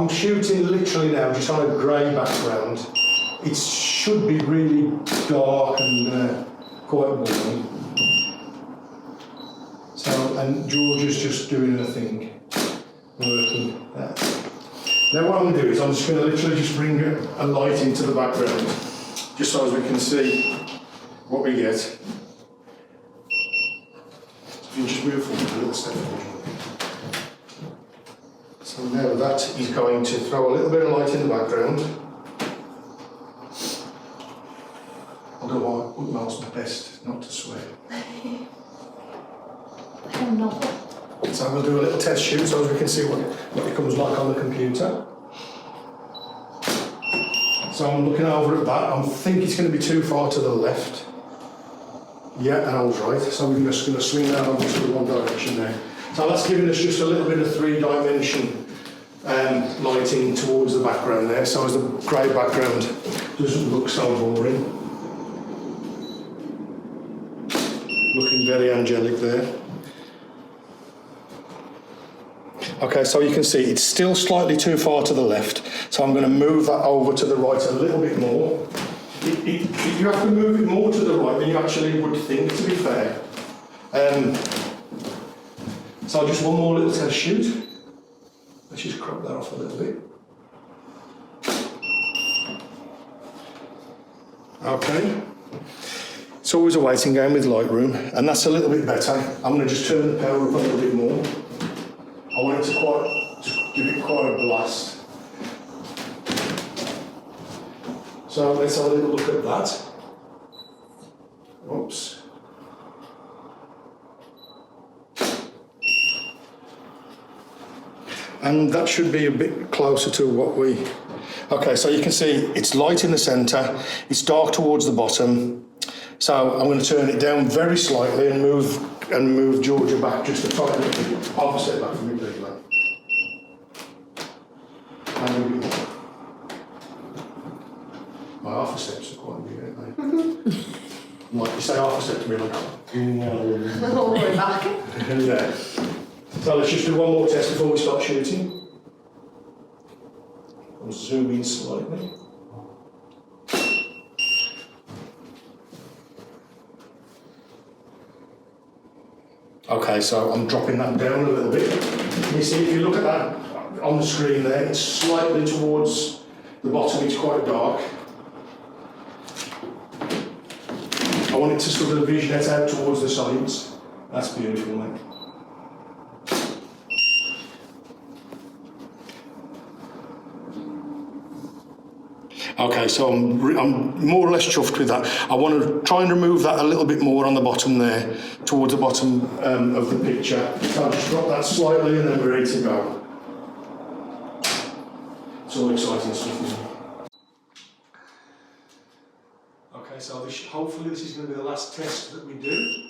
I'm shooting literally now just on a grey background. It should be really dark and quite boring. So, and Georgia's just doing her thing, working that. Now what I'm going to do is I'm just going to literally just bring a light into the background, just so as we can see what we get. So if you just move forward a little step. So now that is going to throw a little bit of light in the background. Although I wouldn't know it's best not to swear. I'm not. So we'll do a little test shoot so as we can see what it comes like on the computer. So I'm looking over at that. I think it's going to be too far to the left. Yeah, and I was right. So we're just going to swing that over to the one direction now. So that's giving us just a little bit of three-dimension lighting towards the background there, so as the grey background doesn't look so boring. Looking very angelic there. Okay, so you can see it's still slightly too far to the left, so I'm going to move that over to the right a little bit more. You have to move it more to the right than you actually would think, to be fair. So just one more little test shoot. Let's just crop that off a little bit. Okay. It's always a waiting game with Lightroom, and that's a little bit better. I'm going to just turn the power up a little bit more. I want it to give it quite a blast. So let's have a little look at that. Oops. And that should be a bit closer to what we... Okay, so you can see it's light in the centre, it's dark towards the bottom. So I'm going to turn it down very slightly and move Georgia back just a tiny bit. Half a step back from me, please, mate. My half a steps are quite big, aren't they? Like you say half a step to me, like... All the way back. Yeah. So let's just do one more test before we start shooting. I'll zoom in slightly. Okay, so I'm dropping that down a little bit. You see, if you look at that on the screen there, it's slightly towards the bottom, it's quite dark. I want it to sort of visionette out towards the sides. That's beautiful, mate. Okay, so I'm more or less chuffed with that. I want to try and remove that a little bit more on the bottom there, towards the bottom of the picture. So I'll just drop that slightly and then we're ready to go. It's all exciting stuff, isn't it? Okay, so hopefully this is going to be the last test that we do.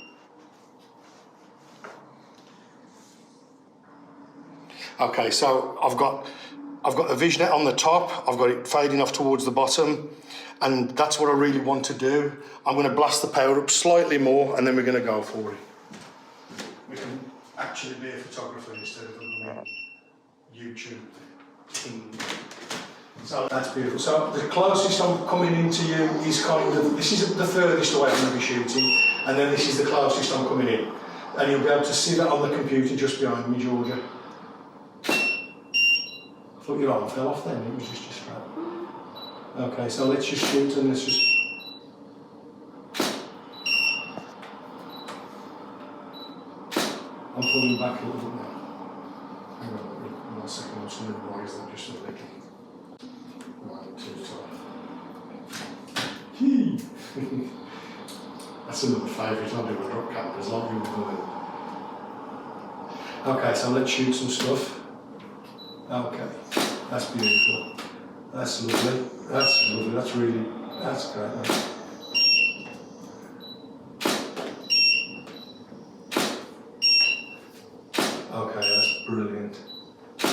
Okay, so I've got a visionette on the top, I've got it fading off towards the bottom, and that's what I really want to do. I'm going to blast the power up slightly more and then we're going to go for it. We can actually be a photographer instead of a YouTube team. So that's beautiful. So the closest I'm coming into you is kind of, this is the furthest away I'm going to be shooting, and then this is the closest I'm coming in. And you'll be able to see that on the computer just behind me, Georgia. I thought your arm fell off then, it was just a strap. Okay, so let's just shoot and let's just... I'm pulling back a little bit now. Hang on 1 second, I'm just going to raise that just a little. Right, too tight. That's another favourite, I'll do a drop cameras like you were doing. Okay, so let's shoot some stuff. Okay, that's beautiful. That's lovely. That's lovely. That's really, that's great. Mate. Okay, that's brilliant. I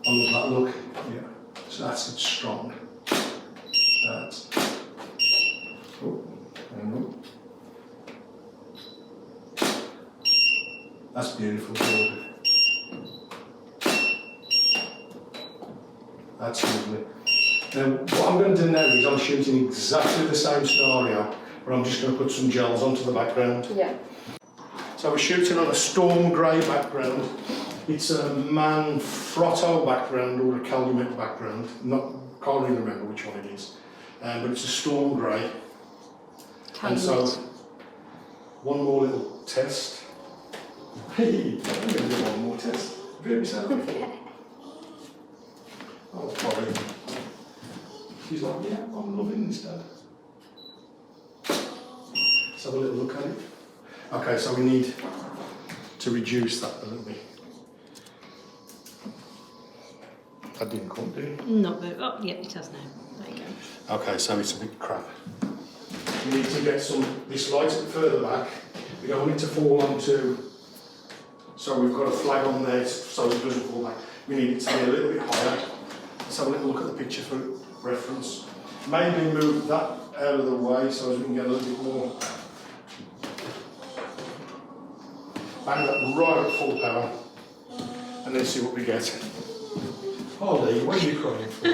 love that look. Yeah. So that's strong. That's. Oh, hang on. That's beautiful, Georgia. That's lovely. Now, what I'm going to do now is I'm shooting exactly the same scenario, but I'm just going to put some gels onto the background. Yeah. So we're shooting on a storm grey background. It's a Manfrotto background or a Calumet background. Can't really remember which one it is. But it's a storm grey. And so, one more little test. Hey, I'm going to do one more test. Have you ever seen that before? Oh, probably. She's like, yeah, I'm loving this, Dad. Let's have a little look at it. Okay, so we need to reduce that a little bit. That didn't come, did it? Not very. Oh, yeah, it does now. There you go. Okay, so it's a bit crap. We need to get this light a bit further back. We don't want it to fall onto, so we've got a flag on there so it doesn't fall back. We need it to be a little bit higher. Let's have a little look at the picture for reference. Maybe move that out of the way so as we can get a little bit more. Bang that right at full power and then see what we get. Holly, what are you crying for?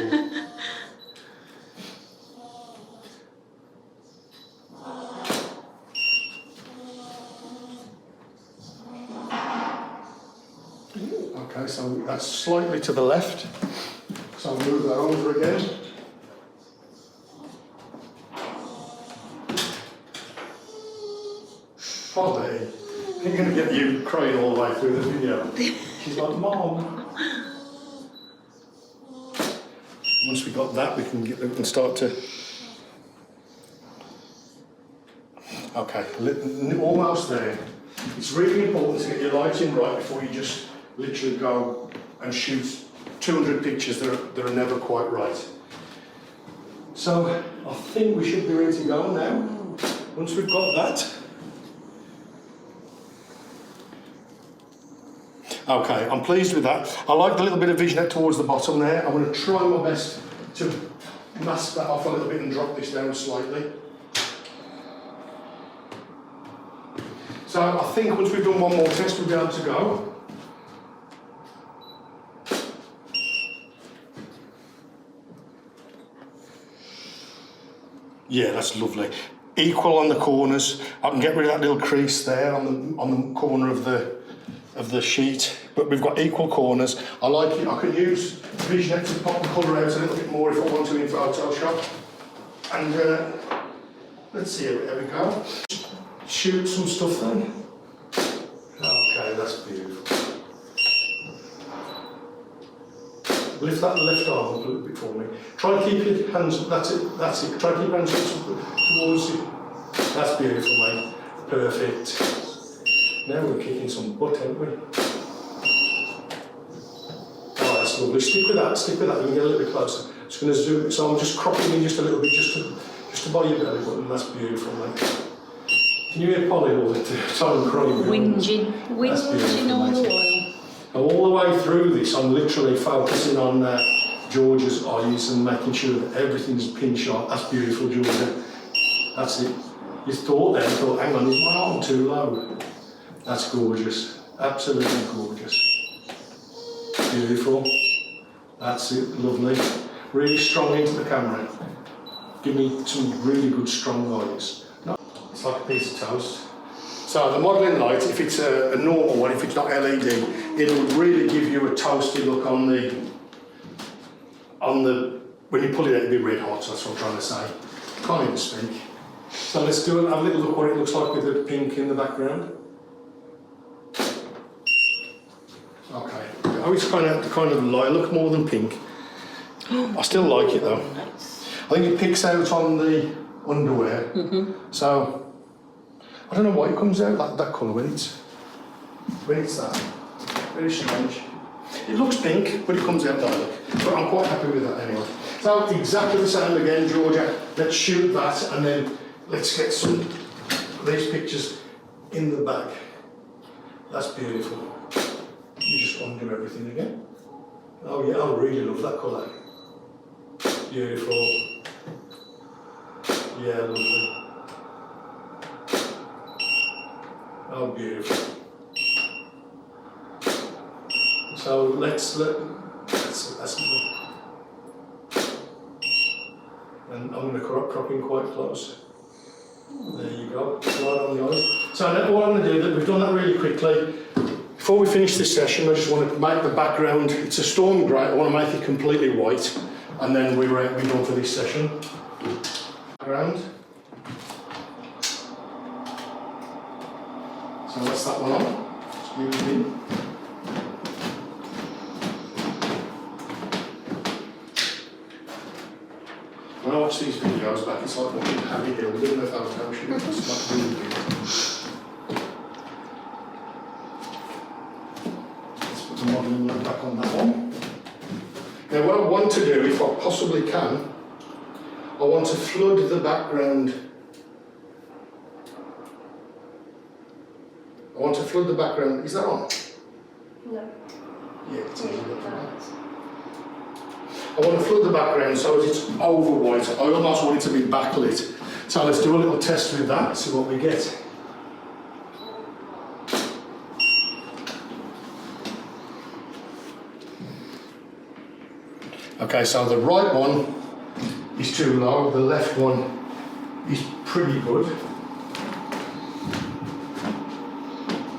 Okay, so that's slightly to the left. So I'll move that over again. Holly, I'm going to get you crying all the way through the video. She's like, Mom. Once we've got that, we can start to. Okay, almost there. It's really important to get your lighting right before you just literally go and shoot 200 pictures that are never quite right. So I think we should be ready to go now. Once we've got that. Okay, I'm pleased with that. I like the little bit of vignette towards the bottom there. I'm going to try my best to mask that off a little bit and drop this down slightly. So I think once we've done one more test, we'll be able to go. Yeah, that's lovely. Equal on the corners. I can get rid of that little crease there on the corner of the sheet, but we've got equal corners. I like it. I can use vignette to pop the colour out a little bit more if I want to in Photoshop. And let's see how we go. Shoot some stuff then. Okay, that's beautiful. Lift that left arm up a little bit for me. Try and keep your hands up. That's it. Try and keep your hands up towards you. That's beautiful, mate. Perfect. Now we're kicking some butt, aren't we? Oh, that's lovely. Stick with that. We can get a little bit closer. Just going to zoom. So I'm just cropping in just a little bit, just to by your belly button. That's beautiful, mate. Can you hear Polly all the time crying? Whinging all the while. All the way through this, I'm literally focusing on Georgia's eyes and making sure that everything's pin sharp. That's beautiful, Georgia. That's it. You thought, hang on, is my arm too low? That's gorgeous. Absolutely gorgeous. Beautiful. That's it, lovely. Really strong into the camera. Give me some really good strong eyes. No, it's like a piece of toast. So the modelling light, if it's a normal one, if it's not LED, it'll really give you a toasty look on the, when you pull it out, it'll be red hot, so that's what I'm trying to say. Can't even speak. So let's have a little look what it looks like with the pink in the background. Okay. Oh, it's kind of lilac more than pink. I still like it though. I think it picks out on the underwear. So I don't know why it comes out that colour when it's that. Very strange. It looks pink, but it comes out lilac. But I'm quite happy with that anyway. So exactly the same again, Georgia. Let's shoot that and then let's get some of these pictures in the back. That's beautiful. You just undo everything again. Oh yeah, I really love that colour. Beautiful. Yeah, lovely. Oh, beautiful. So let's quite close. There you go, right on the eyes. So now what I'm going to do, that we've done that really quickly. Before we finish this session, I just want to make the background, it's a storm grey, I want to make it completely white, and then we're done for this session. Background. So that's that one on. Just move it in. When I watch these videos back, it's like watching Happyjack. We didn't know if that was how she was. It's like really weird. Let's put the modelling look back on that one. Now what I want to do, if I possibly can, I want to flood the background. I want to flood the background. Is that on? No. Yeah, it's easy. I want to flood the background so as it's over white. I almost want it to be backlit. So let's do a little test with that, see what we get. Okay, so the right one is too low, the left one is pretty good.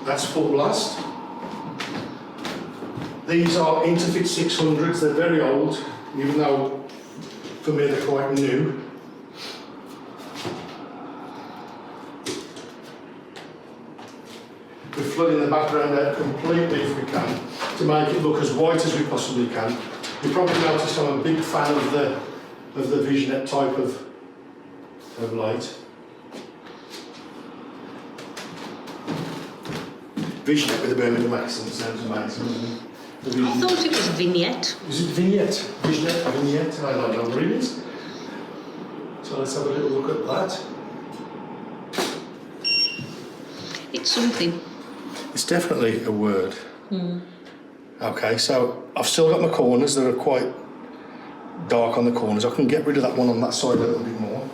That's full blast. These are Interfit 600s, they're very old, even though for me they're quite new. We're flooding the background out completely if we can, to make it look as white as we possibly can. You probably noticed I'm a big fan of the Visionette type of light. Visionette with the Birmingham accent sounds amazing, doesn't it? I thought it was a vignette. Is it vignette? Visionette, vignette? I don't know what it is. So let's have a little look at that. It's something. It's definitely a word. Mm. Okay, so I've still got my corners that are quite dark on the corners. I can get rid of that one on that side a little bit more.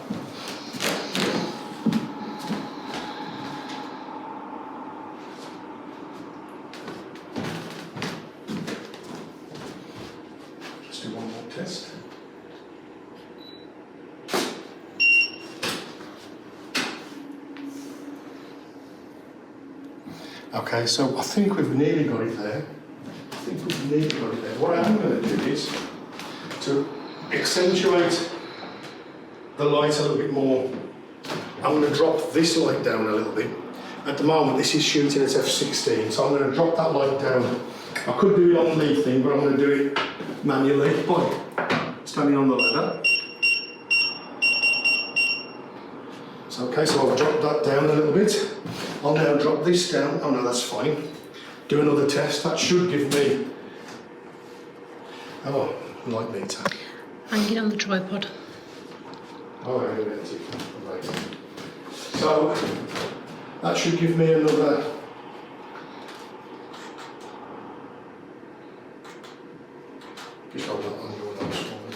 Let's do one more test. Okay, so I think we've nearly got it there. What I'm going to do is to accentuate the light a little bit more. I'm going to drop this light down a little bit. At the moment, this is shooting at f16, so I'm going to drop that light down. I could do it on the thing, but I'm going to do it manually by standing on the ladder. So, okay, so I've dropped that down a little bit. I'll now drop this down. Oh no, that's fine. Do another test. That should give me. Oh, light meter. Hang it on the tripod. Oh, I get it. Right. So that should give me another. Just hold that on your nose for me.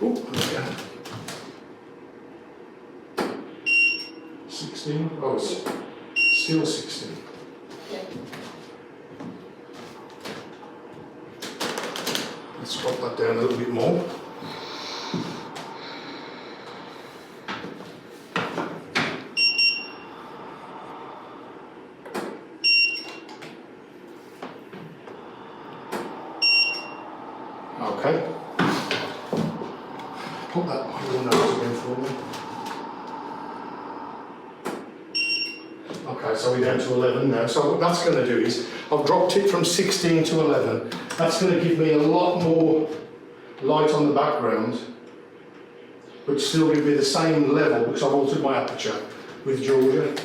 Oh, there we go. 16. Oh, it's still 16. Yeah. Let's drop that down a little bit more. Okay. Put that on your nose again for me. Okay, so we're down to 11 now. So what that's going to do is, I've dropped it from 16 to 11. That's going to give me a lot more light on the background, but still give me the same level because I've altered my aperture with Georgia.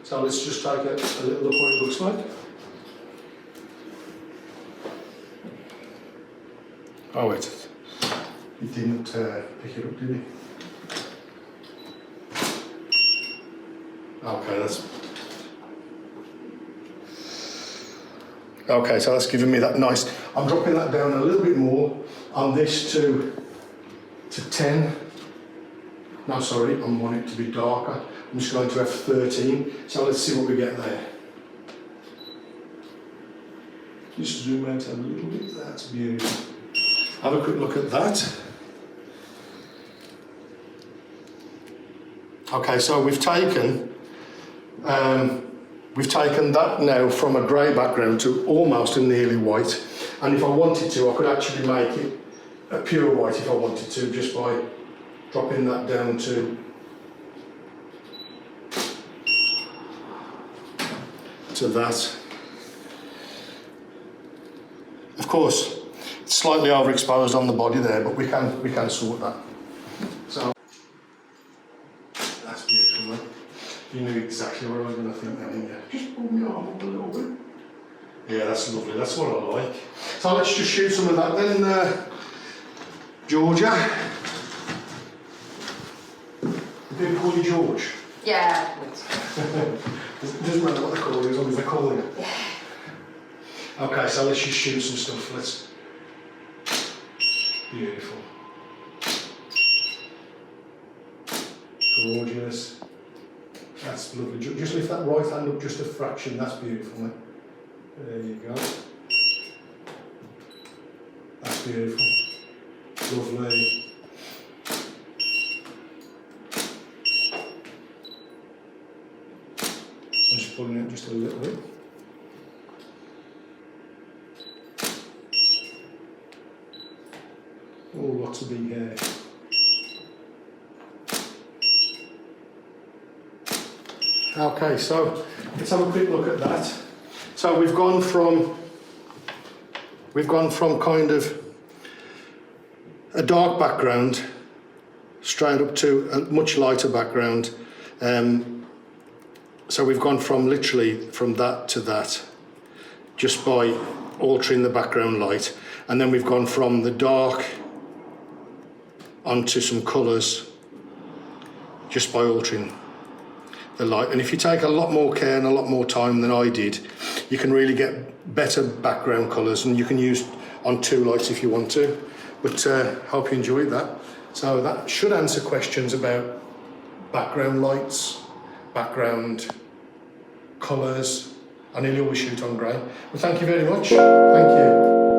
So let's just take a little look what it looks like. Oh wait, it didn't pick it up, did it? Okay, that's... Okay, so that's giving me that nice... I'm dropping that down a little bit more on this to 10. No, sorry, I want it to be darker. I'm just going to F13. So let's see what we get there. Just zoom out a little bit. That's beautiful. Have a quick look at that. Okay, so we've taken that now from a grey background to almost a nearly white. And if I wanted to, I could actually make it a pure white if I wanted to, just by dropping that down to that. Of course, it's slightly overexposed on the body there, but we can sort that. So that's beautiful, man. You knew exactly where I was going to think that, didn't you? Just pull my arm up a little bit. Yeah, that's lovely. That's what I like. So let's just shoot some of that then, Georgia. We do call you George. Yeah. It doesn't matter what they call you, as long as they call you. Yeah. Okay, so let's just shoot some stuff. Let's. Beautiful. Gorgeous. That's lovely. Just lift that right hand up just a fraction. That's beautiful, mate. There you go. That's beautiful. Lovely. I'm just pulling it just a little bit. Oh, lots of big hair. Okay, so let's have a quick look at that. So we've gone from kind of a dark background straight up to a much lighter background. So we've gone from literally from that to that, just by altering the background light. And then we've gone from the dark onto some colours, just by altering the light. And if you take a lot more care and a lot more time than I did, you can really get better background colours, and you can use on 2 lights if you want to. But hope you enjoyed that. So that should answer questions about background lights, background colours. I nearly always shoot on grey. Well, thank you very much. Thank you.